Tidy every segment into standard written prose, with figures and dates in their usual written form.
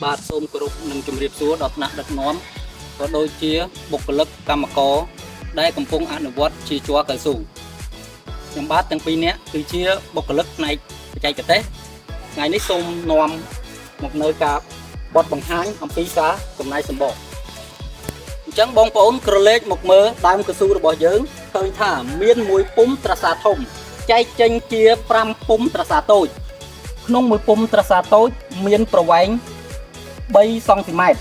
បាទសូមគោរពនិងជម្រាបសួរដល់ថ្នាក់ដឹកនាំក៏ដូចជាបុគ្គលិកកម្មករដែលកំពុងអនុវត្តជាជាប់កៅស៊ូខ្ញុំបាទទាំងពីរនាក់គឺជាបុគ្គលិកផ្នែកបច្ចេកទេសថ្ងៃនេះសូមនាំមកនៅការបទបង្ហាញអំពីការចំណាយសម្បកអញ្ចឹងបងប្អូនក្រឡេកមកមើលដើមកៅស៊ូរបស់យើងឃើញថាមានមួយពុម្ពត្រាសាធំចែកចេញជា5ពុម្ពត្រាសាតូចក្នុងមួយពុម្ពត្រាសាតូចមានប្រវែង3សង់ទីម៉ែត្រ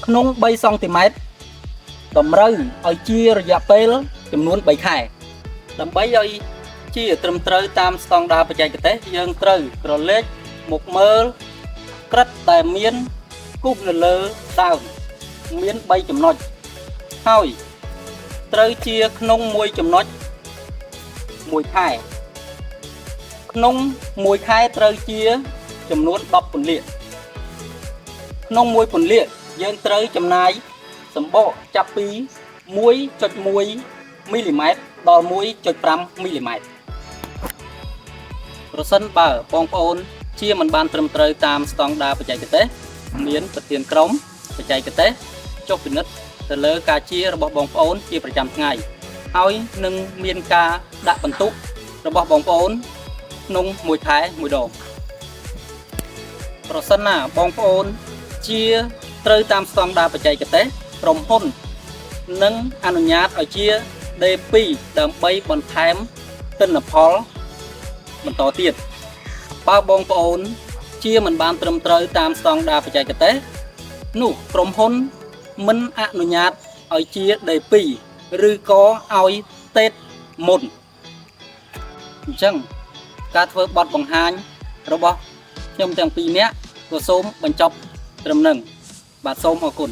ក្នុង3សង់ទីម៉ែត្រតម្រូវឲ្យជារយៈពេលចំនួន3ខែដើម្បីឲ្យជាត្រឹមត្រូវតាមស្តង់ដារបច្ចេកទេសយើងត្រូវក្រឡេកមកមើលក្រឹតដែលមានគូសនៅលើដើមមាន3ចំណុចហើយត្រូវជាក្នុងមួយចំណុច1ខែក្នុង1ខែត្រូវជាចំនួន10ពន្លាកក្នុង1ពន្លាកយើងត្រូវចំណាយសម្បកចាប់ពី 1.1 មីលីម៉ែត្រដល់ 1.5 មីលីម៉ែត្រប្រសិនបើបងប្អូនជាមិនបានត្រឹមត្រូវតាមស្តង់ដារបច្ចេកទេសមានប្រធានក្រុមបច្ចេកទេសចុះពិនិត្យទៅលើការជារបស់បងប្អូនជាប្រចាំថ្ងៃហើយនឹងមានការដាក់បន្ទុករបស់បងប្អូនក្នុងមួយខែមួយដងប្រសិនណាបងប្អូនជាត្រូវតាមស្តង់ដារបច្ចេកទេសក្រុមហ៊ុននឹងអនុញ្ញាតឲ្យជា D2 ដើម្បីបន្ថែមទិន្នផលបន្តទៀតបើបងប្អូនជាមិនបានត្រឹមត្រូវតាមស្តង់ដារបច្ចេកទេសនោះក្រុមហ៊ុនមិនអនុញ្ញាតឲ្យជា D2 ឬក៏ឲ្យតេតមុនអញ្ចឹងការធ្វើបទបង្ហាញរបស់ខ្ញុំទាំងពីរនាក់ក៏សូមបញ្ចប់ត្រឹមនឹងបាទសូមអរគុណ